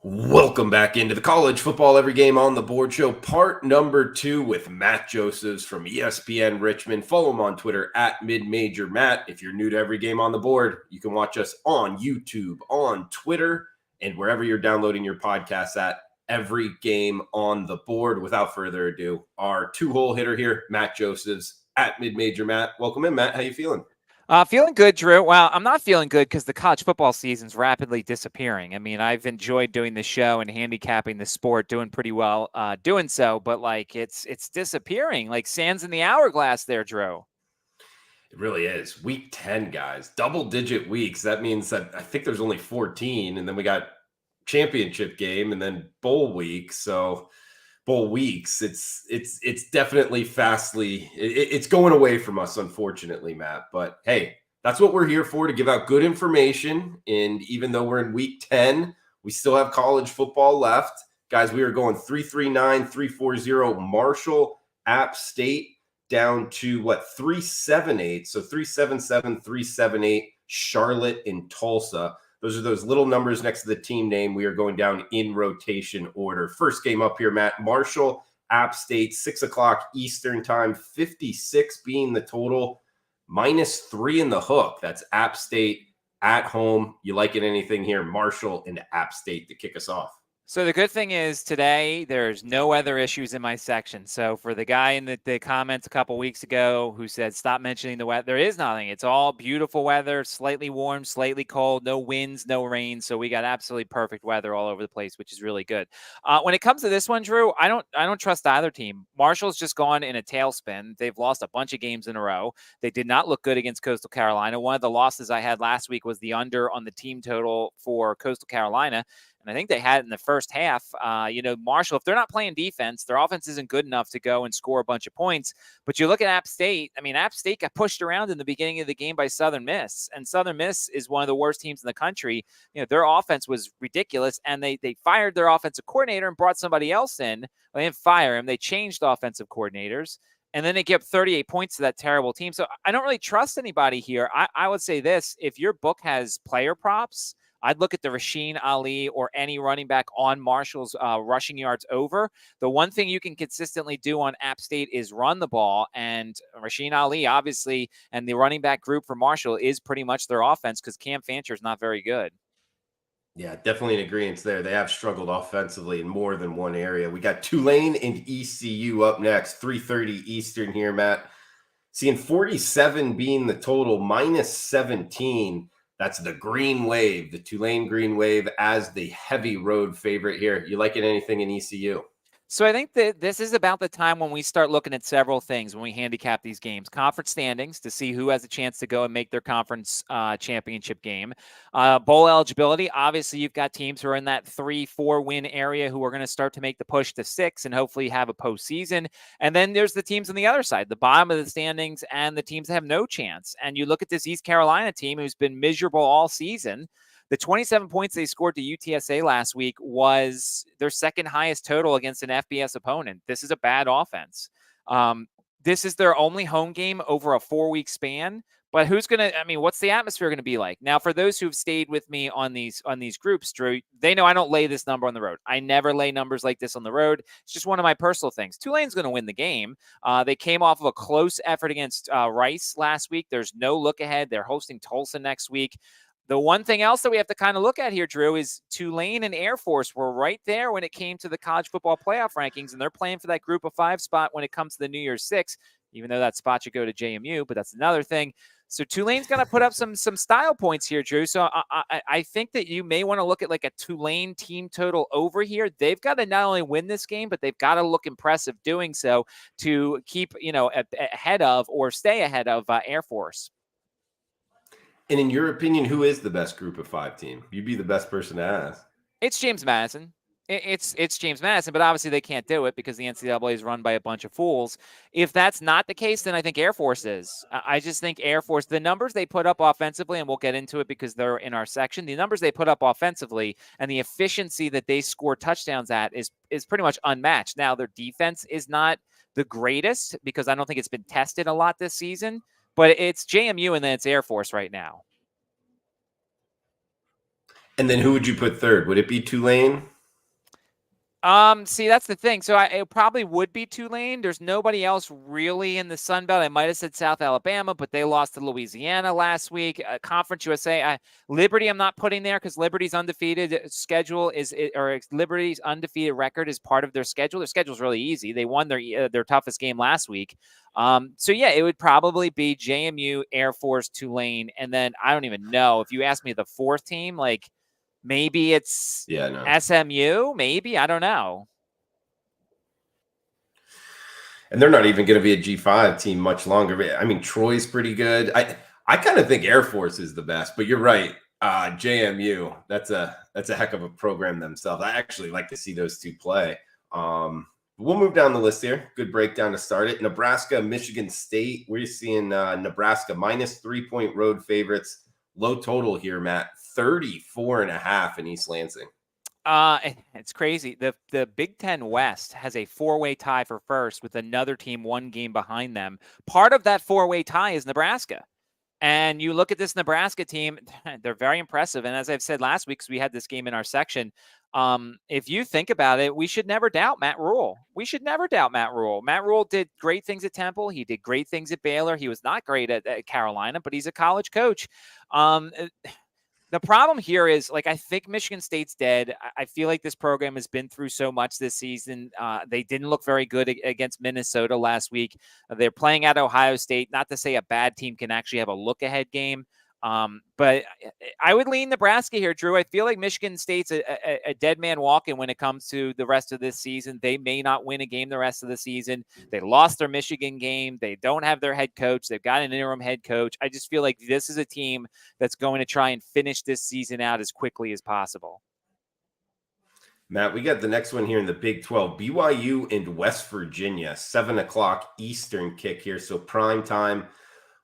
Welcome back into the College Football Every Game on the Board show, part number 2 with Matt Josephs from ESPN Richmond. Follow him on Twitter at MidMajorMatt. If you're new to Every Game on the Board, you can watch us on YouTube, on Twitter, and wherever you're downloading your podcasts at Every Game on the Board. Without further ado, our two-hole hitter here, Matt Josephs at MidMajorMatt. Welcome in, Matt. How you feeling? Feeling good, Drew. Well, I'm not feeling good because the college football season's rapidly disappearing. I mean, I've enjoyed doing the show and handicapping the sport, doing pretty well doing so, but like it's disappearing, like sands in the hourglass there, Drew. It really is. Week 10, guys. Double-digit weeks. That means that I think there's only 14, and then we got championship game and then bowl week. So bowl weeks, it's definitely it's going away from us, unfortunately, Matt. But hey, that's what we're here for, to give out good information. And even though we're in week 10, we still have college football left. Guys, we are going 339, 340 Marshall, App State, down to 378. So 377, 378 Charlotte and Tulsa. Those are those little numbers next to the team name. We are going down in rotation order. First game up here, Matt. Marshall, App State, 6 o'clock Eastern time, 56 being the total, -3 in the hook. That's App State at home. You like it anything here? Marshall and App State to kick us off. So the good thing is today there's no weather issues in my section. So for the guy in the comments a couple weeks ago who said stop mentioning the weather, there is nothing. It's all beautiful weather, slightly warm, slightly cold, no winds, no rain. So we got absolutely perfect weather all over the place, which is really good. When it comes to this one, Drew, I don't trust either team. Marshall's just gone in a tailspin. They've lost a bunch of games in a row. They did not look good against Coastal Carolina. One of the losses I had last week was the under on the team total for Coastal Carolina. And I think they had it in the first half. Marshall, if they're not playing defense, their offense isn't good enough to go and score a bunch of points. But you look at App State. I mean, App State got pushed around in the beginning of the game by Southern Miss. And Southern Miss is one of the worst teams in the country. You know, their offense was ridiculous. And they fired their offensive coordinator and brought somebody else in. Well, they didn't fire him. They changed offensive coordinators. And then they give 38 points to that terrible team. So I don't really trust anybody here. I would say this. If your book has player props, I'd look at the Rasheen Ali or any running back on Marshall's rushing yards over. The one thing you can consistently do on App State is run the ball. And Rasheen Ali, obviously, and the running back group for Marshall is pretty much their offense because Cam Fancher is not very good. Yeah, definitely an agreement there. They have struggled offensively in more than one area. We got Tulane and ECU up next, 3:30 Eastern here, Matt. Seeing 47 being the total, -17. That's the Green Wave, the Tulane Green Wave as the heavy road favorite here. You like it anything in ECU? So I think that this is about the time when we start looking at several things when we handicap these games. Conference standings to see who has a chance to go and make their conference championship game. Bowl eligibility. Obviously, you've got teams who are in that 3-4 win area who are going to start to make the push to 6 and hopefully have a postseason. And then there's the teams on the other side, the bottom of the standings and the teams that have no chance. And you look at this East Carolina team who's been miserable all season. The 27 points they scored to UTSA last week was their second highest total against an FBS opponent. This is a bad offense. This is their only home game over a 4-week span. But what's the atmosphere going to be like? Now, for those who've stayed with me on these groups, Drew, they know I don't lay this number on the road. I never lay numbers like this on the road. It's just one of my personal things. Tulane's going to win the game. They came off of a close effort against Rice last week. There's no look ahead. They're hosting Tulsa next week. The one thing else that we have to kind of look at here, Drew, is Tulane and Air Force were right there when it came to the college football playoff rankings, and they're playing for that group of 5 spot when it comes to the New Year's 6, even though that spot should go to JMU, but that's another thing. So Tulane's going to put up some style points here, Drew. So I think that you may want to look at like a Tulane team total over here. They've got to not only win this game, but they've got to look impressive doing so to keep, ahead of or stay ahead of Air Force. And in your opinion, who is the best group of 5 team? You'd be the best person to ask. It's James Madison. It's James Madison, but obviously they can't do it because the NCAA is run by a bunch of fools. If that's not the case, then I think Air Force is. I just think Air Force, the numbers they put up offensively, and we'll get into it because they're in our section, the numbers they put up offensively and the efficiency that they score touchdowns at is pretty much unmatched. Now, their defense is not the greatest because I don't think it's been tested a lot this season. But it's JMU and then it's Air Force right now. And then who would you put third? Would it be Tulane? See, that's the thing. So it probably would be Tulane. There's nobody else really in the Sun Belt. I might have said South Alabama, but they lost to Louisiana last week. Conference USA, Liberty, I'm not putting there because Liberty's undefeated schedule or Liberty's undefeated record is part of their schedule. Their schedule's really easy. They won their toughest game last week. So yeah, it would probably be JMU, Air Force, Tulane, and then I don't even know if you ask me the fourth team, like. Maybe it's SMU. Maybe. I don't know. And they're not even going to be a G5 team much longer. I mean, Troy's pretty good. I kind of think Air Force is the best, but you're right. JMU, that's a heck of a program themselves. I actually like to see those two play. We'll move down the list here. Good breakdown to start it. Nebraska, Michigan State. We're seeing Nebraska minus 3-point road favorites. Low total here, Matt. 34.5 in East Lansing. It's crazy. The Big Ten West has a 4-way tie for first with another team 1 game behind them. Part of that 4-way tie is Nebraska. And you look at this Nebraska team, they're very impressive. And as I've said last week, because we had this game in our section, if you think about it, we should never doubt Matt Rule. We should never doubt Matt Rule. Matt Rule did great things at Temple. He did great things at Baylor. He was not great at Carolina, but he's a college coach. The problem here is, like, I think Michigan State's dead. I feel like this program has been through so much this season. They didn't look very good against Minnesota last week. They're playing at Ohio State. Not to say a bad team can actually have a look-ahead game. But I would lean Nebraska here, Drew. I feel like Michigan State's a dead man walking when it comes to the rest of this season. They may not win a game the rest of the season. They lost their Michigan game. They don't have their head coach. They've got an interim head coach. I just feel like this is a team that's going to try and finish this season out as quickly as possible. Matt, we got the next one here in the Big 12. BYU and West Virginia, 7 o'clock Eastern kick here. So prime time.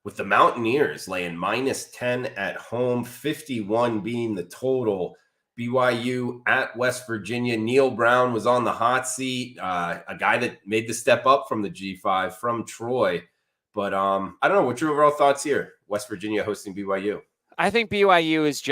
With the Mountaineers laying minus 10 at home, 51 being the total. BYU at West Virginia. Neil Brown was on the hot seat, a guy that made the step up from the G5 from Troy. But I don't know. What's your overall thoughts here? West Virginia hosting BYU. I think BYU is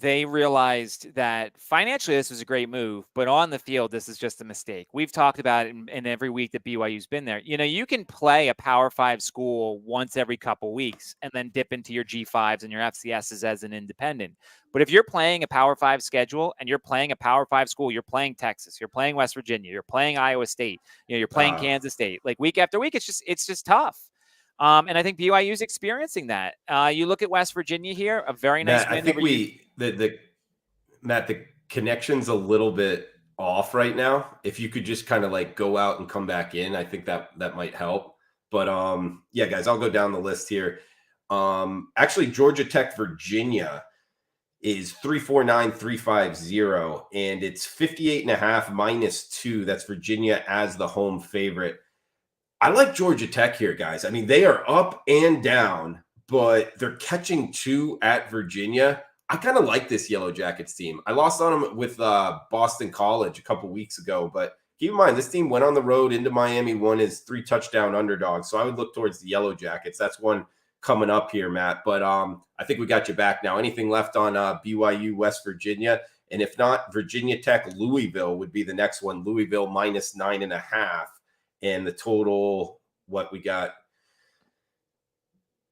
they realized that financially this was a great move, but on the field, this is just a mistake. We've talked about it in every week that BYU's been there. You know, you can play a Power 5 school once every couple weeks and then dip into your G5s and your FCSs as an independent. But if you're playing a Power 5 schedule and you're playing a Power 5 school, you're playing Texas, you're playing West Virginia, you're playing Iowa State, you're playing Kansas State, like week after week, it's just tough. And I think BYU is experiencing that. You look at West Virginia here, a very nice Matt, win. I think Matt, the connection's a little bit off right now. If you could just kind of like go out and come back in, I think that might help. But yeah, guys, I'll go down the list here. Actually, Georgia Tech, Virginia is 349-350, and it's 58.5 minus 2. That's Virginia as the home favorite. I like Georgia Tech here, guys. I mean, they are up and down, but they're catching 2 at Virginia. I kind of like this Yellow Jackets team. I lost on them with Boston College a couple weeks ago, but keep in mind, this team went on the road into Miami, won as 3-touchdown underdog. So I would look towards the Yellow Jackets. That's one coming up here, Matt. But I think we got you back now. Anything left on BYU, West Virginia? And if not, Virginia Tech, Louisville would be the next one. Louisville minus 9.5. And the total, what we got?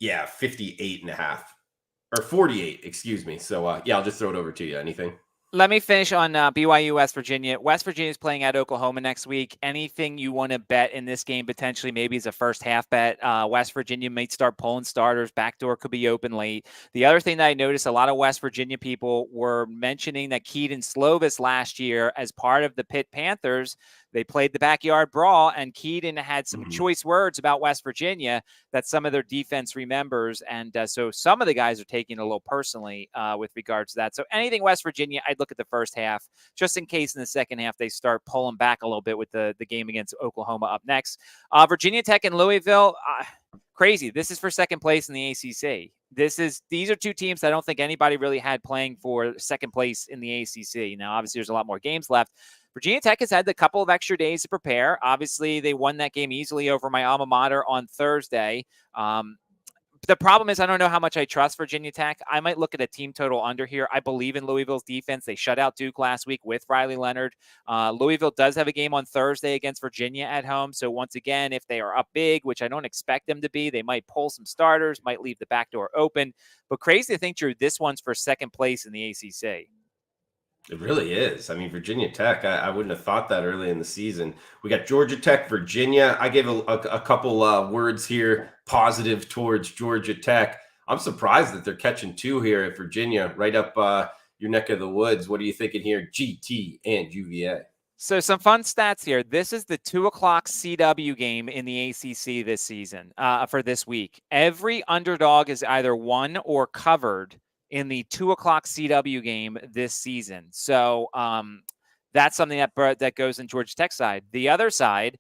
Yeah, 58.5 or 48, excuse me. So, yeah, I'll just throw it over to you. Anything? Let me finish on BYU, West Virginia. West Virginia is playing at Oklahoma next week. Anything you want to bet in this game potentially maybe is a first half bet. West Virginia may start pulling starters. Backdoor could be open late. The other thing that I noticed, a lot of West Virginia people were mentioning that Keaton Slovis last year as part of the Pitt Panthers, they played the backyard brawl, and Keaton had some choice words about West Virginia that some of their defense remembers. And so some of the guys are taking it a little personally with regards to that. So anything West Virginia, I'd look at the first half, just in case in the second half they start pulling back a little bit with the game against Oklahoma up next. Virginia Tech and Louisville, crazy. This is for second place in the ACC. These are two teams that I don't think anybody really had playing for second place in the ACC. Now, obviously, there's a lot more games left. Virginia Tech has had a couple of extra days to prepare. Obviously, they won that game easily over my alma mater on Thursday. The problem is I don't know how much I trust Virginia Tech. I might look at a team total under here. I believe in Louisville's defense. They shut out Duke last week with Riley Leonard. Louisville does have a game on Thursday against Virginia at home. So once again, if they are up big, which I don't expect them to be, they might pull some starters, might leave the back door open. But crazy to think, Drew, this one's for second place in the ACC. It really is. I mean, Virginia Tech, I wouldn't have thought that early in the season. We got Georgia Tech, Virginia. I gave a couple words here, positive towards Georgia Tech. I'm surprised that they're catching 2 here at Virginia, right up your neck of the woods. What are you thinking here, GT and UVA? So some fun stats here. This is the 2:00 CW game in the ACC this season, for this week. Every underdog is either won or covered in the 2:00 CW game this season. So that's something that goes in Georgia Tech side. The other side,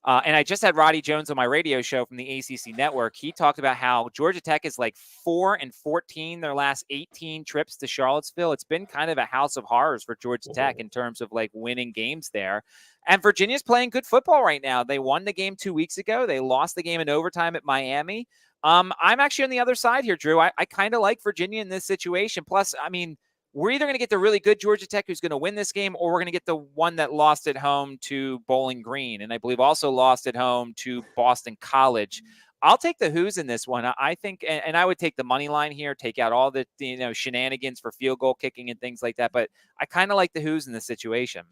and I just had Roddy Jones on my radio show from the ACC Network. He talked about how Georgia Tech is like 4-14 their last 18 trips to Charlottesville. It's been kind of a house of horrors for Georgia Tech in terms of like winning games there. And Virginia's playing good football right now. They won the game 2 weeks ago. They lost the game in overtime at Miami. I'm actually on the other side here, Drew. I kind of like Virginia in this situation. Plus, I mean, we're either going to get the really good Georgia Tech who's going to win this game, or we're going to get the one that lost at home to Bowling Green, and I believe also lost at home to Boston College. I'll take the Hoos in this one. I think, and I would take the money line here, take out all the shenanigans for field goal kicking and things like that. But I kind of like the Hoos in this situation.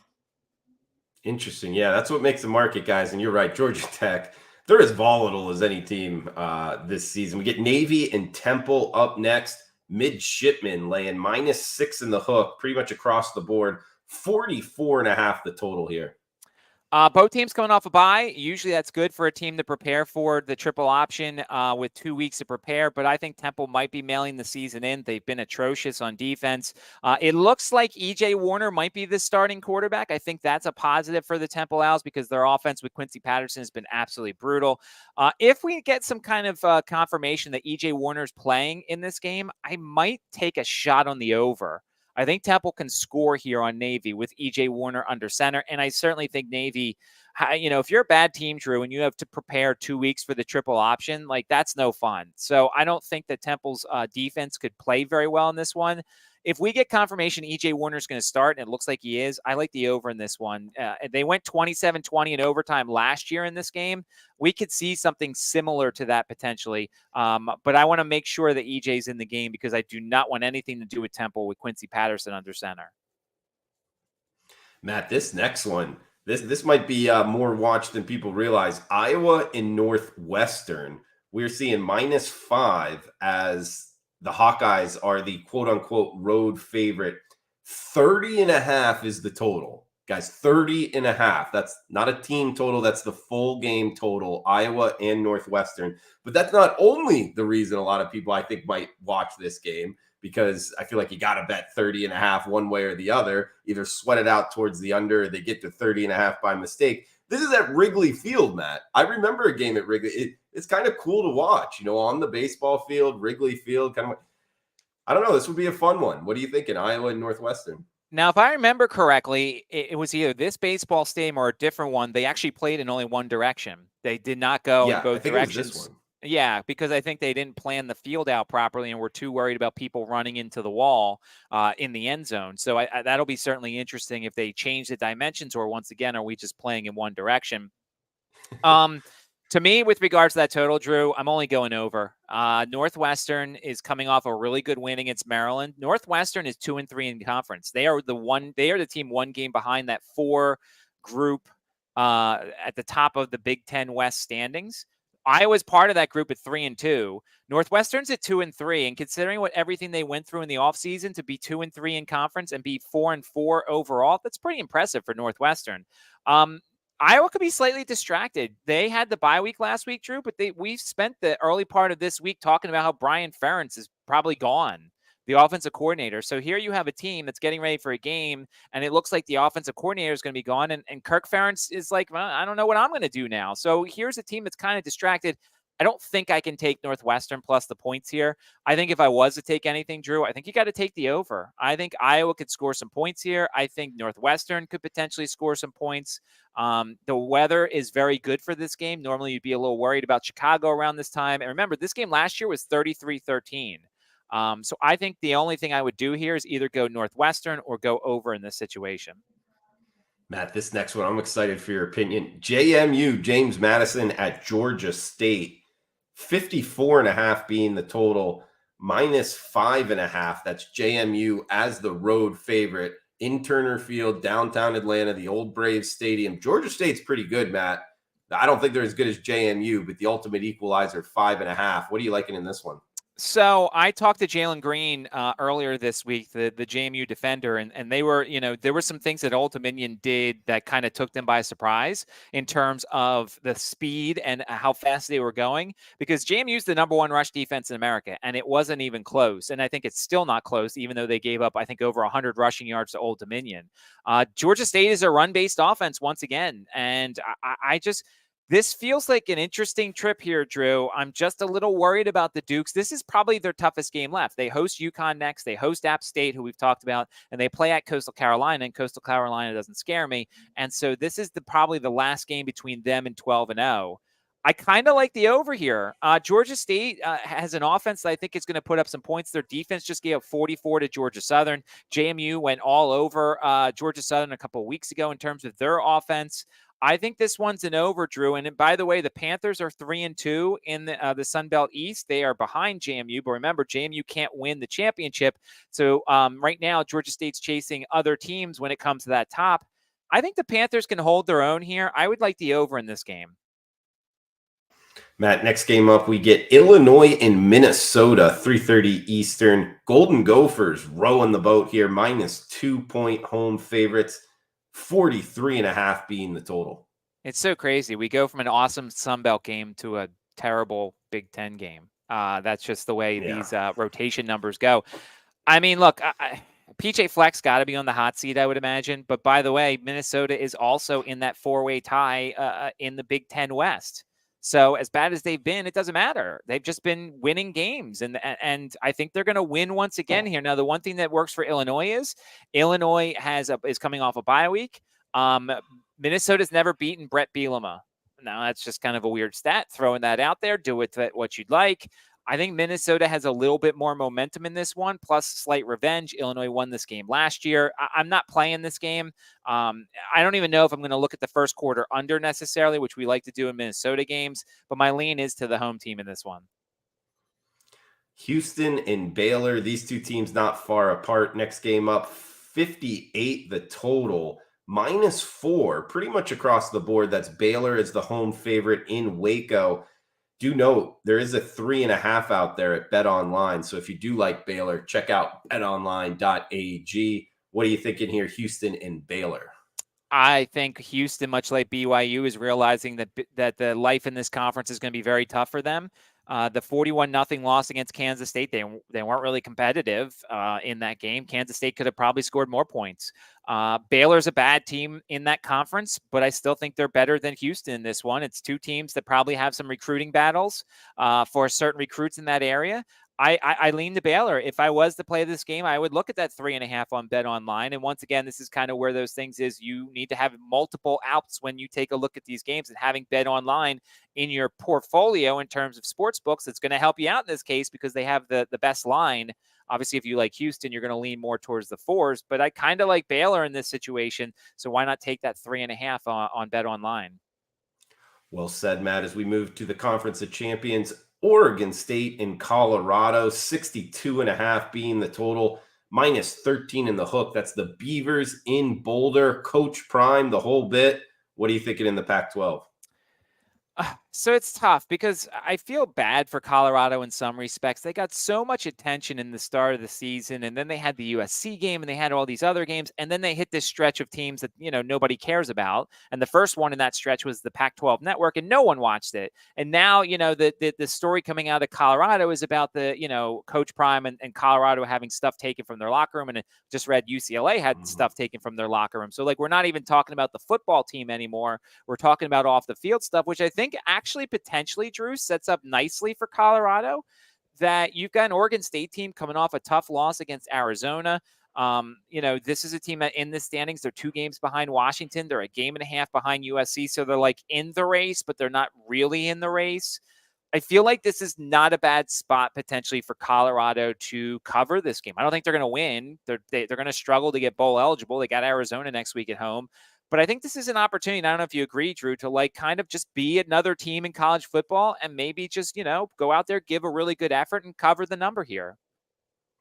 Interesting. Yeah, that's what makes the market, guys. And you're right, Georgia Tech, they're as volatile as any team this season. We get Navy and Temple up next. Midshipmen laying -6 in the hook, pretty much across the board. 44.5 the total here. Both teams coming off a bye. Usually that's good for a team to prepare for the triple option with 2 weeks to prepare. But I think Temple might be mailing the season in. They've been atrocious on defense. It looks like E.J. Warner might be the starting quarterback. I think that's a positive for the Temple Owls because their offense with Quincy Patterson has been absolutely brutal. If we get some kind of confirmation that E.J. Warner is playing in this game, I might take a shot on the over. I think Temple can score here on Navy with E.J. Warner under center. And I certainly think Navy, if you're a bad team, Drew, and you have to prepare 2 weeks for the triple option, like that's no fun. So I don't think that Temple's defense could play very well in this one. If we get confirmation E.J. Warner's going to start, and it looks like he is, I like the over in this one. They went 27-20 in overtime last year in this game. We could see something similar to that potentially. But I want to make sure that E.J.'s in the game because I do not want anything to do with Temple with Quincy Patterson under center. Matt, this next one, this might be more watched than people realize. Iowa and Northwestern, we're seeing -5 as the Hawkeyes are the quote-unquote road favorite. 30.5 is the total. Guys, 30.5. That's not a team total. That's the full game total, Iowa and Northwestern. But that's not only the reason a lot of people, I think, might watch this game, because I feel like you got to bet 30.5 one way or the other. Either sweat it out towards the under or they get to 30.5 by mistake. This is at Wrigley Field, Matt. I remember a game at Wrigley. It's kind of cool to watch, on the baseball field, Wrigley Field. Kind of, I don't know. This would be a fun one. What are you thinking, Iowa and Northwestern? Now, if I remember correctly, it was either this baseball stadium or a different one. They actually played in only one direction. They did not go in both directions. It was this one. Yeah, because I think they didn't plan the field out properly and were too worried about people running into the wall in the end zone. So that'll be certainly interesting if they change the dimensions, or once again, are we just playing in one direction? To me, with regards to that total, Drew, I'm only going over. Northwestern is coming off a really good win against Maryland. Northwestern is 2-3 in conference. They are the team one game behind that 4 group at the top of the Big Ten West standings. Iowa's part of that group at 3-2. Northwestern's at 2-3, and considering everything they went through in the offseason to be 2-3 in conference and be 4-4 overall, that's pretty impressive for Northwestern. Iowa could be slightly distracted. They had the bye week last week, Drew, but we've spent the early part of this week talking about how Brian Ferentz is probably gone, the offensive coordinator. So here you have a team that's getting ready for a game, and it looks like the offensive coordinator is going to be gone, and Kirk Ferentz is like, well, I don't know what I'm going to do now. So here's a team that's kind of distracted. I don't think I can take Northwestern plus the points here. I think if I was to take anything, Drew, I think you got to take the over. I think Iowa could score some points here. I think Northwestern could potentially score some points. The weather is very good for this game. Normally, you'd be a little worried about Chicago around this time. And remember, this game last year was 33-13. So I think the only thing I would do here is either go Northwestern or go over in this situation. Matt, this next one, I'm excited for your opinion. JMU, James Madison at Georgia State. 54.5 being the total, -5.5. That's JMU as the road favorite in Turner Field, downtown Atlanta, the old Braves Stadium. Georgia State's pretty good, Matt. I don't think they're as good as JMU, but the ultimate equalizer, 5.5. What are you liking in this one? So I talked to Jalen Green earlier this week, the JMU defender, and they were, there were some things that Old Dominion did that kind of took them by surprise in terms of the speed and how fast they were going, because JMU's the number one rush defense in America, and it wasn't even close. And I think it's still not close, even though they gave up, I think, over 100 rushing yards to Old Dominion. Georgia State is a run-based offense once again, and this feels like an interesting trip here, Drew. I'm just a little worried about the Dukes. This is probably their toughest game left. They host UConn next. They host App State, who we've talked about, and they play at Coastal Carolina, and Coastal Carolina doesn't scare me. And so this is probably the last game between them and 12-0. I kind of like the over here. Georgia State has an offense that I think is going to put up some points. Their defense just gave up 44 to Georgia Southern. JMU went all over Georgia Southern a couple of weeks ago in terms of their offense. I think this one's an over, Drew. And by the way, the Panthers are 3-2 in the Sun Belt East. They are behind JMU, but remember, JMU can't win the championship. So right now, Georgia State's chasing other teams when it comes to that top. I think the Panthers can hold their own here. I would like the over in this game. Matt, next game up, we get Illinois and Minnesota, 3:30 Eastern. Golden Gophers rowing the boat here, -2-point home favorites. 43.5 being the total. It's so crazy. We go from an awesome Sun Belt game to a terrible Big Ten game. That's just the way these rotation numbers go. I mean, look, PJ Fleck's got to be on the hot seat, I would imagine. But by the way, Minnesota is also in that four-way tie in the Big Ten West. So as bad as they've been, it doesn't matter. They've just been winning games, and I think they're going to win once again here. Now, the one thing that works for Illinois is Illinois is coming off a bye week. Minnesota's never beaten Brett Bielema. Now, that's just kind of a weird stat. Throwing that out there, do with it what you'd like. I think Minnesota has a little bit more momentum in this one, plus slight revenge. Illinois won this game last year. I'm not playing this game. I don't even know if I'm going to look at the first quarter under necessarily, which we like to do in Minnesota games, but my lean is to the home team in this one. Houston and Baylor, these two teams not far apart. Next game up, 58 the total, -4, pretty much across the board. That's Baylor as the home favorite in Waco. Do note there is a 3.5 out there at Bet Online. So if you do like Baylor, check out betonline.ag. What are you thinking here, Houston and Baylor? I think Houston, much like BYU, is realizing that the life in this conference is going to be very tough for them. The 41-0 loss against Kansas State, they weren't really competitive in that game. Kansas State could have probably scored more points. Baylor's a bad team in that conference, but I still think they're better than Houston in this one. It's two teams that probably have some recruiting battles for certain recruits in that area. I lean to Baylor. If I was to play this game, I would look at that 3.5 on Bet Online. And once again, this is kind of where those things is. You need to have multiple outs when you take a look at these games, and having Bet Online in your portfolio in terms of sports books, it's going to help you out in this case because they have the best line. Obviously, if you like Houston, you're going to lean more towards the 4s, but I kind of like Baylor in this situation. So why not take that 3.5 on Bet Online? Well said, Matt. As we move to the Conference of Champions, Oregon State and Colorado, 62.5 being the total, -13 in the hook. That's the Beavers in Boulder. Coach Prime, the whole bit. What are you thinking in the Pac-12? So it's tough because I feel bad for Colorado in some respects. They got so much attention in the start of the season, and then they had the USC game, and they had all these other games, and then they hit this stretch of teams that, nobody cares about. And the first one in that stretch was the Pac-12 Network, and no one watched it. And now, the story coming out of Colorado is about the, Coach Prime and Colorado having stuff taken from their locker room, and I just read UCLA had stuff taken from their locker room. So, we're not even talking about the football team anymore. We're talking about off the field stuff, which I think actually actually potentially, Drew, sets up nicely for Colorado, that you've got an Oregon State team coming off a tough loss against Arizona. This is a team that in the standings, they're 2 games behind Washington. They're a game and a half behind USC. So they're like in the race, but they're not really in the race. I feel like this is not a bad spot potentially for Colorado to cover this game. I don't think they're going to win. They're going to struggle to get bowl eligible. They got Arizona next week at home. But I think this is an opportunity, and I don't know if you agree, Drew, to like kind of just be another team in college football and maybe just, go out there, give a really good effort and cover the number here.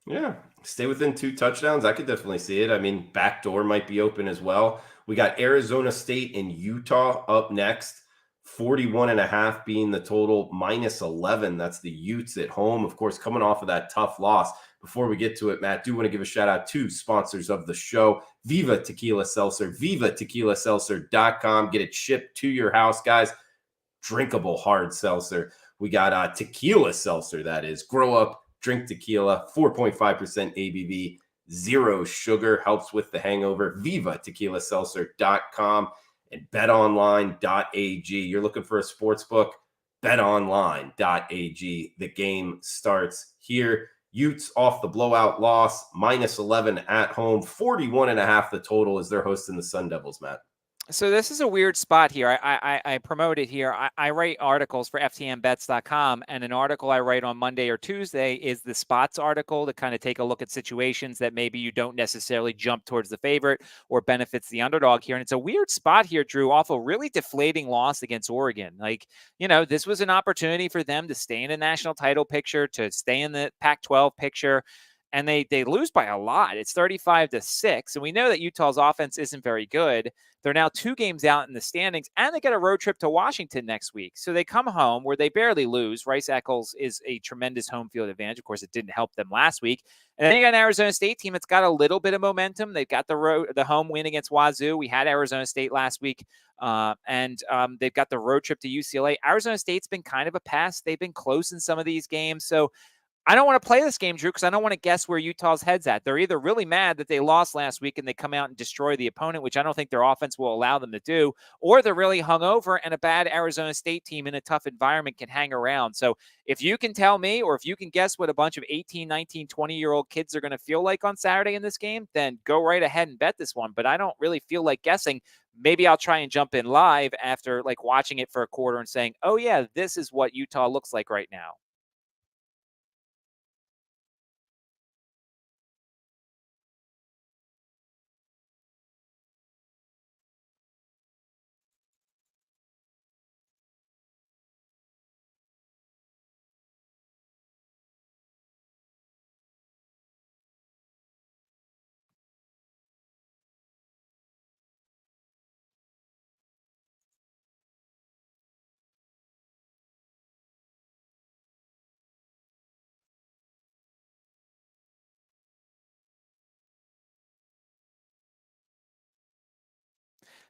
Yeah, stay within 2 touchdowns. I could definitely see it. I mean, backdoor might be open as well. We got Arizona State and Utah up next. 41.5 being the total, minus 11. That's the Utes at home. Of course, coming off of that tough loss. Before we get to it, Matt, do want to give a shout out to sponsors of the show. Viva Tequila Seltzer, vivatequilaseltzer.com. Get it shipped to your house, guys. Drinkable hard seltzer. We got tequila seltzer, that is. Grow up, drink tequila, 4.5% ABV, 0 sugar, helps with the hangover. vivatequilaseltzer.com and betonline.ag. You're looking for a sports book? betonline.ag. The game starts here. Utes off the blowout loss, minus 11 at home, 41.5 the total as they're hosting the Sun Devils, Matt. So this is a weird spot here. I promote it here. I write articles for ftmbets.com, and an article I write on Monday or Tuesday is the spots article to kind of take a look at situations that maybe you don't necessarily jump towards the favorite or benefits the underdog here. And it's a weird spot here, Drew, off a really deflating loss against Oregon. Like, this was an opportunity for them to stay in the national title picture, to stay in the Pac-12 picture. And they lose by a lot. It's 35-6. And we know that Utah's offense isn't very good. They're now 2 games out in the standings, and they get a road trip to Washington next week. So they come home where they barely lose. Rice-Eccles is a tremendous home field advantage. Of course, it didn't help them last week. And then you got an Arizona State team that's got a little bit of momentum. They've got the home win against Wazoo. We had Arizona State last week. And they've got the road trip to UCLA. Arizona State's been kind of a pass. They've been close in some of these games. So I don't want to play this game, Drew, because I don't want to guess where Utah's head's at. They're either really mad that they lost last week and they come out and destroy the opponent, which I don't think their offense will allow them to do, or they're really hungover and a bad Arizona State team in a tough environment can hang around. So if you can tell me, or if you can guess what a bunch of 18, 19, 20-year-old kids are going to feel like on Saturday in this game, then go right ahead and bet this one. But I don't really feel like guessing. Maybe I'll try and jump in live after like watching it for a quarter and saying, oh yeah, this is what Utah looks like right now.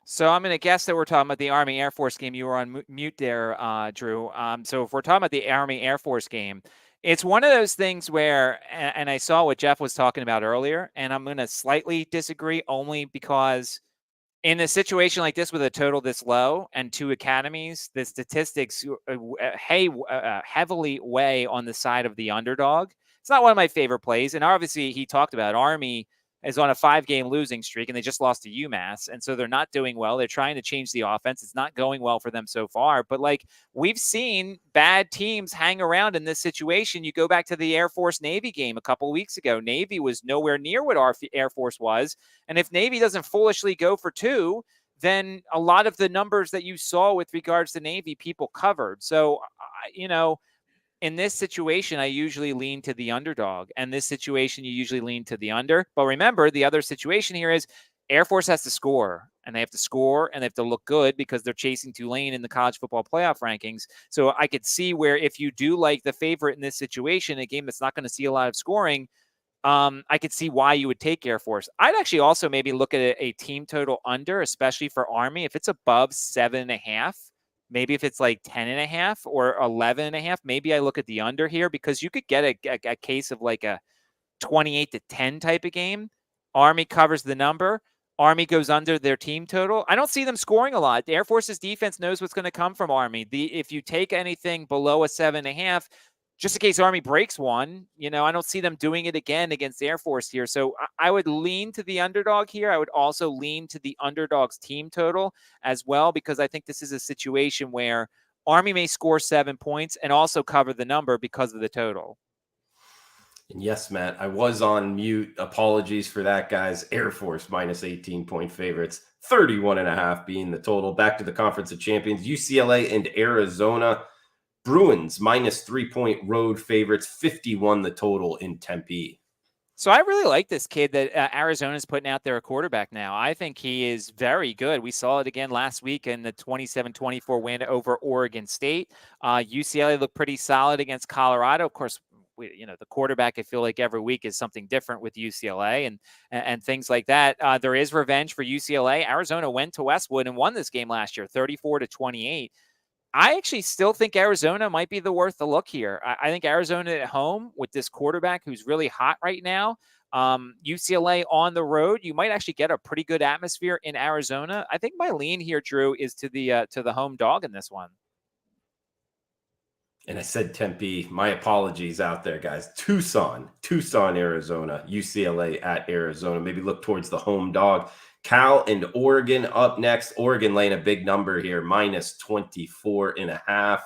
So I'm going to guess that we're talking about the Army Air Force game. You were on mute there, Drew. So if we're talking about the Army Air Force game, it's one of those things where, and I saw what Jeff was talking about earlier, and I'm going to slightly disagree only because in a situation like this with a total this low and 2 academies, the statistics heavily weigh on the side of the underdog. It's not one of my favorite plays. And obviously he talked about Army is on a 5-game losing streak, and they just lost to UMass. And so they're not doing well. They're trying to change the offense. It's not going well for them so far. But like we've seen bad teams hang around in this situation. You go back to the Air Force Navy game a couple of weeks ago. Navy was nowhere near what our Air Force was. And if Navy doesn't foolishly go for 2, then a lot of the numbers that you saw with regards to Navy, people covered. So, in this situation, I usually lean to the underdog. And this situation, you usually lean to the under. But remember, the other situation here is Air Force has to score. And they have to score and they have to look good because they're chasing Tulane in the college football playoff rankings. So I could see where if you do like the favorite in this situation, a game that's not going to see a lot of scoring, I could see why you would take Air Force. I'd actually also maybe look at a team total under, especially for Army. If it's above 7.5, maybe if it's like 10.5 or 11.5, maybe I look at the under here because you could get a case of like a 28-10 type of game. Army covers the number. Army goes under their team total. I don't see them scoring a lot. The Air Force's defense knows what's going to come from Army. If you take anything below a 7.5, just in case Army breaks one, I don't see them doing it again against the Air Force here. So I would lean to the underdog here. I would also lean to the underdog's team total as well, because I think this is a situation where Army may score 7 points and also cover the number because of the total. And yes, Matt, I was on mute. Apologies for that, guys. Air Force minus 18-point favorites, 31.5 being the total. Back to the Conference of Champions, UCLA and Arizona. Bruins minus 3-point road favorites, 51 the total in Tempe. So I really like this kid that Arizona's putting out there, a quarterback now. I think he is very good. We saw it again last week in the 27-24 win over Oregon State. UCLA looked pretty solid against Colorado. Of course, the quarterback, I feel like every week is something different with UCLA and things like that. There is revenge for UCLA. Arizona went to Westwood and won this game last year, 34-28. I actually still think Arizona might be the worth the look here. I think Arizona at home with this quarterback who's really hot right now. UCLA on the road, you might actually get a pretty good atmosphere in Arizona. I think my lean here, Drew, is to the home dog in this one. And I said Tempe. My apologies out there, guys. Tucson, Arizona, UCLA at Arizona. Maybe look towards the home dog. Cal and Oregon up next. Oregon laying a big number here, minus 24.5,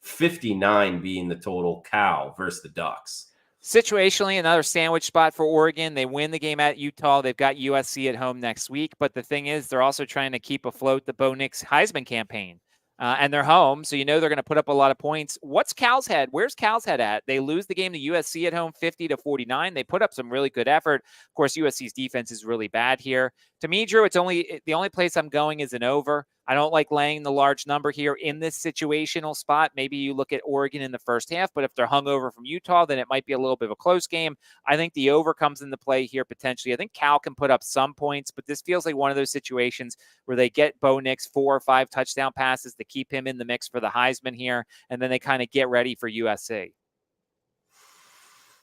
59 being the total. Cal versus the Ducks. Situationally, another sandwich spot for Oregon. They win the game at Utah. They've got USC at home next week. But the thing is, they're also trying to keep afloat the Bo Nix Heisman campaign. And they're home, so they're going to put up a lot of points. What's Cal's head? Where's Cal's head at? They lose the game to USC at home, 50-49. They put up some really good effort. Of course, USC's defense is really bad here. To me, Drew, the only place I'm going is an over. I don't like laying the large number here in this situational spot. Maybe you look at Oregon in the first half, but if they're hungover from Utah, then it might be a little bit of a close game. I think the over comes into play here potentially. I think Cal can put up some points, but this feels like one of those situations where they get Bo Nix 4 or 5 touchdown passes to keep him in the mix for the Heisman here, and then they kind of get ready for USC.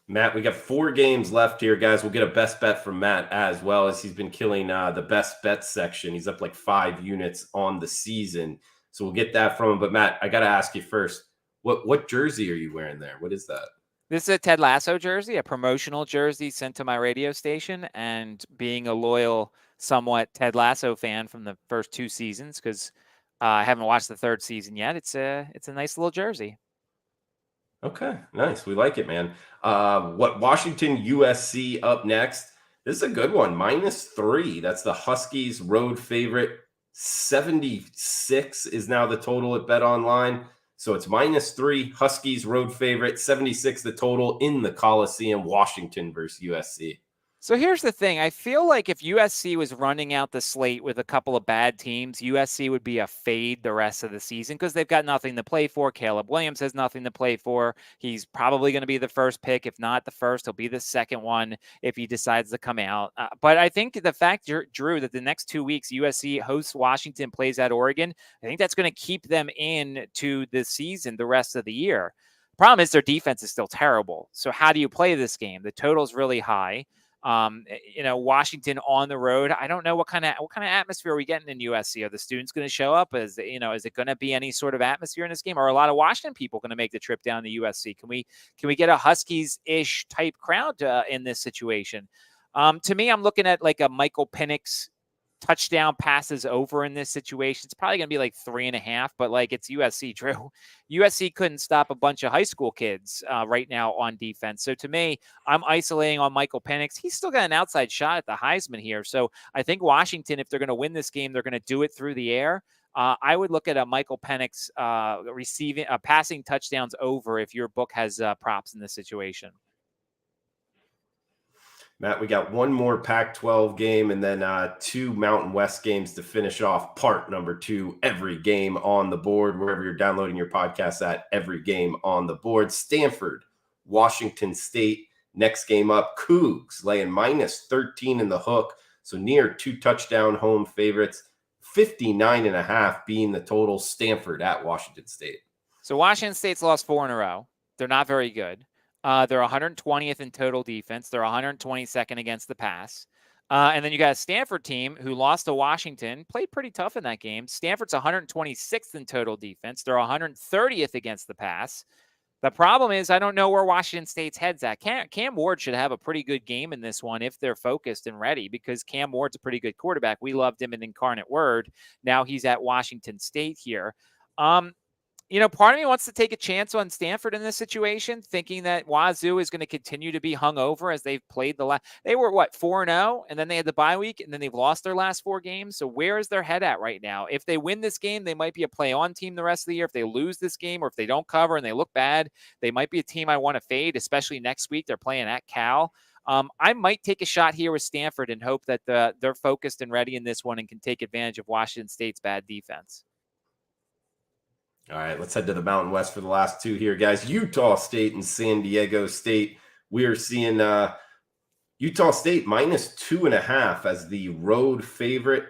Matt, we got 4 games left here, guys. We'll get a best bet from Matt as well, as he's been killing the best bet section. He's up like 5 units on the season. So we'll get that from him. But Matt, I got to ask you first, what jersey are you wearing there? What is that? This is a Ted Lasso jersey, a promotional jersey sent to my radio station. And being a loyal, somewhat Ted Lasso fan from the first 2 seasons, because I haven't watched the 3rd season yet, it's a nice little jersey. Okay, nice. We like it, man. Washington, USC up next. This is a good one. -3. That's the Huskies road favorite. 76 is now the total at Bet Online. So it's -3. Huskies road favorite. 76 the total in the Coliseum. Washington versus USC. So here's the thing. I feel like if USC was running out the slate with a couple of bad teams, USC would be a fade the rest of the season because they've got nothing to play for. Caleb Williams has nothing to play for. He's probably going to be the first pick. If not the first, he'll be the second one if he decides to come out. But I think the fact, Drew, that the next 2 weeks USC hosts Washington, plays at Oregon, I think that's going to keep them in to the season the rest of the year. Problem is their defense is still terrible. So how do you play this game? The total's really high. Washington on the road. I don't know what kind of atmosphere are we getting in USC. Are the students going to show up? Is it going to be any sort of atmosphere in this game? Are a lot of Washington people going to make the trip down to USC? Can we get a Huskies-ish type crowd in this situation? To me, I'm looking at like a Michael Penix touchdown passes over in this situation. It's probably going to be like 3.5, but like it's USC, Drew. USC couldn't stop a bunch of high school kids right now on defense. So to me, I'm isolating on Michael Penix. He's still got an outside shot at the Heisman here. So I think Washington, if they're going to win this game, they're going to do it through the air. I would look at a Michael Penix passing touchdowns over if your book has props in this situation. Matt, we got one more Pac-12 game and then 2 Mountain West games to finish off part number 2. Every game on the board, wherever you're downloading your podcast at. Every game on the board. Stanford, Washington State. Next game up, Cougs laying -13 in the hook. So near 2 touchdown home favorites. 59.5 being the total. Stanford at Washington State. So Washington State's lost 4 in a row. They're not very good. They're 120th in total defense. They're 122nd against the pass. And then you got a Stanford team who lost to Washington, played pretty tough in that game. Stanford's 126th in total defense. They're 130th against the pass. The problem is I don't know where Washington State's head's at. Cam Ward should have a pretty good game in this one if they're focused and ready, because Cam Ward's a pretty good quarterback. We loved him in Incarnate Word. Now he's at Washington State here. Part of me wants to take a chance on Stanford in this situation, thinking that Wazoo is going to continue to be hung over as they've played they were 4-0, and then they had the bye week, and then they've lost their last 4 games. So where is their head at right now? If they win this game, they might be a play-on team the rest of the year. If they lose this game, or if they don't cover and they look bad, they might be a team I want to fade, especially next week. They're playing at Cal. I might take a shot here with Stanford and hope that they're focused and ready in this one and can take advantage of Washington State's bad defense. All right, let's head to the Mountain West for the last 2 here, guys. Utah State and San Diego State. We are seeing Utah State -2.5 as the road favorite,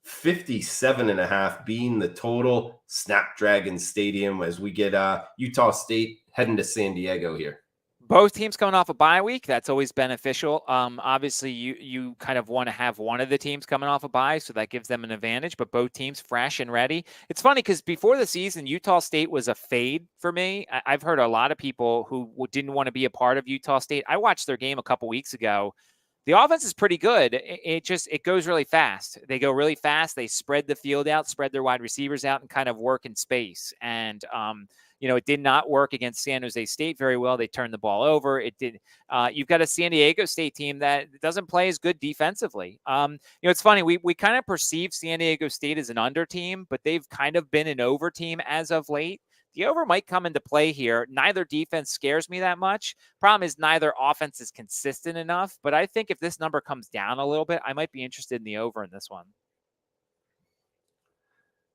57.5 being the total. Snapdragon Stadium as we get Utah State heading to San Diego here. Both teams coming off a bye week. That's always beneficial. Obviously, you kind of want to have one of the teams coming off a bye, so that gives them an advantage, but both teams fresh and ready. It's funny because before the season, Utah State was a fade for me. I've heard a lot of people who didn't want to be a part of Utah State. I watched their game a couple weeks ago. The offense is pretty good. It goes really fast. They go really fast. They spread the field out, spread their wide receivers out, and kind of work in space. And it did not work against San Jose State very well. They turned the ball over. It did. You've got a San Diego State team that doesn't play as good defensively. It's funny. We kind of perceive San Diego State as an under team, but they've kind of been an over team as of late. The over might come into play here. Neither defense scares me that much. Problem is neither offense is consistent enough. But I think if this number comes down a little bit, I might be interested in the over in this one.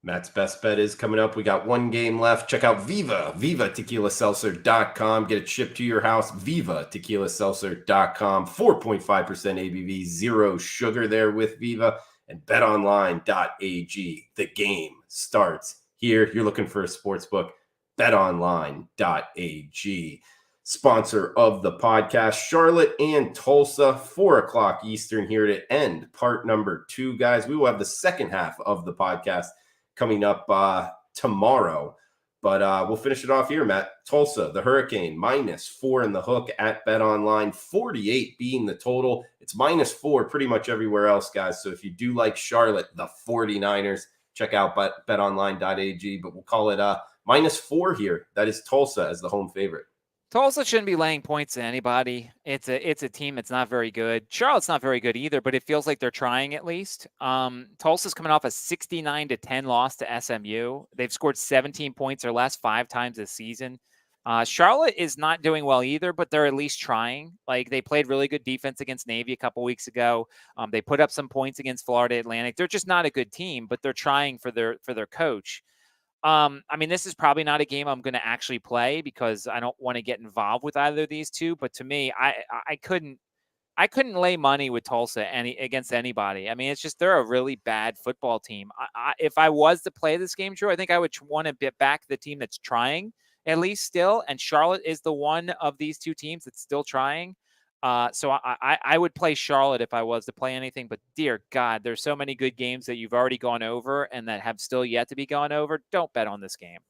Matt's best bet is coming up. We got 1 game left. Check out vivatequilaseltzer.com. Get it shipped to your house. vivatequilaseltzer.com. 4.5% ABV, 0 sugar there with Viva. And betonline.ag. The game starts here. You're looking for a sports book. betonline.ag. Sponsor of the podcast, Charlotte and Tulsa, 4 o'clock Eastern here to end part number 2, guys. We will have the second half of the podcast coming up tomorrow, but we'll finish it off here, Matt. Tulsa, the Hurricane, -4 in the hook at BetOnline, 48 being the total. It's -4 pretty much everywhere else, guys. So if you do like Charlotte, the 49ers, check out betonline.ag, but we'll call it -4 here. That is Tulsa as the home favorite. Tulsa shouldn't be laying points to anybody. It's a team that's not very good. Charlotte's not very good either, but it feels like they're trying at least. Tulsa's coming off a 69-10 loss to SMU. They've scored 17 points or less 5 times this season. Charlotte is not doing well either, but they're at least trying. Like, they played really good defense against Navy a couple weeks ago. They put up some points against Florida Atlantic. They're just not a good team, but they're trying for their coach. This is probably not a game I'm going to actually play because I don't want to get involved with either of these two. But to me, I couldn't lay money with Tulsa against anybody. It's just they're a really bad football team. If I was to play this game, Drew, I think I would want to bet back the team that's trying at least still. And Charlotte is the one of these two teams that's still trying. So I would play Charlotte if I was to play anything, but dear God, there's so many good games that you've already gone over and that have still yet to be gone over. Don't bet on this game.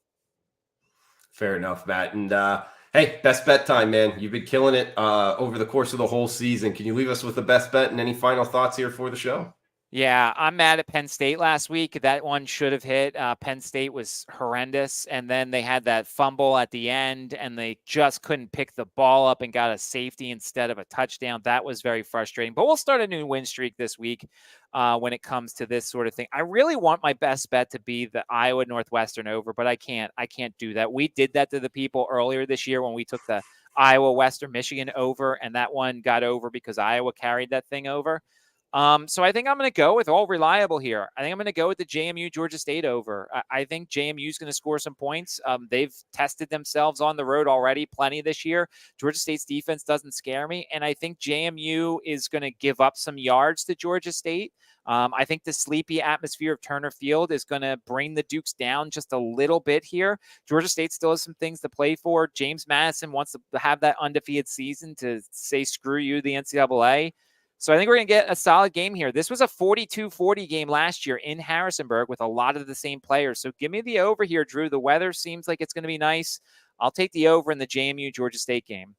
Fair enough, Matt. And hey, best bet time, man. You've been killing it over the course of the whole season. Can you leave us with the best bet and any final thoughts here for the show? Yeah, I'm mad at Penn State last week. That one should have hit. Penn State was horrendous. And then they had that fumble at the end, and they just couldn't pick the ball up and got a safety instead of a touchdown. That was very frustrating. But we'll start a new win streak this week when it comes to this sort of thing. I really want my best bet to be the Iowa Northwestern over, but I can't do that. We did that to the people earlier this year when we took the Iowa Western Michigan over, and that one got over because Iowa carried that thing over. So I think I'm going to go with all reliable here. I think I'm going to go with the JMU Georgia State over. I think JMU is going to score some points. They've tested themselves on the road already plenty this year. Georgia State's defense doesn't scare me. And I think JMU is going to give up some yards to Georgia State. I think the sleepy atmosphere of Turner Field is going to bring the Dukes down just a little bit here. Georgia State still has some things to play for. James Madison wants to have that undefeated season to say, screw you, the NCAA. So I think we're going to get a solid game here. This was a 42-40 game last year in Harrisonburg with a lot of the same players. So give me the over here, Drew. The weather seems like it's going to be nice. I'll take the over in the JMU Georgia State game.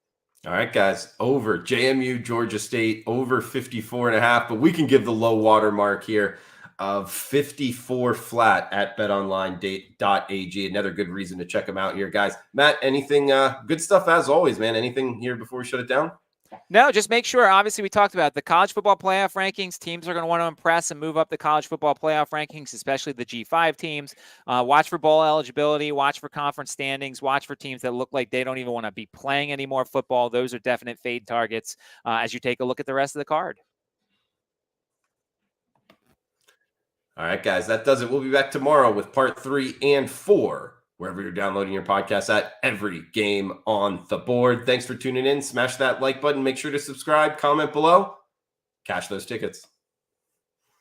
All right, guys, over JMU Georgia State, over 54.5, but we can give the low water mark here of 54 flat at betonline.ag. Another good reason to check them out here, guys. Matt, anything good stuff as always, man? Anything here before we shut it down? No, just make sure. Obviously, we talked about the college football playoff rankings. Teams are going to want to impress and move up the college football playoff rankings, especially the G5 teams. Watch for bowl eligibility. Watch for conference standings. Watch for teams that look like they don't even want to be playing any more football. Those are definite fade targets as you take a look at the rest of the card. All right, guys, that does it. We'll be back tomorrow with part 3 and 4. Wherever you're downloading your podcast at, every game on the board. Thanks for tuning in. Smash that like button. Make sure to subscribe, comment below. Cash those tickets.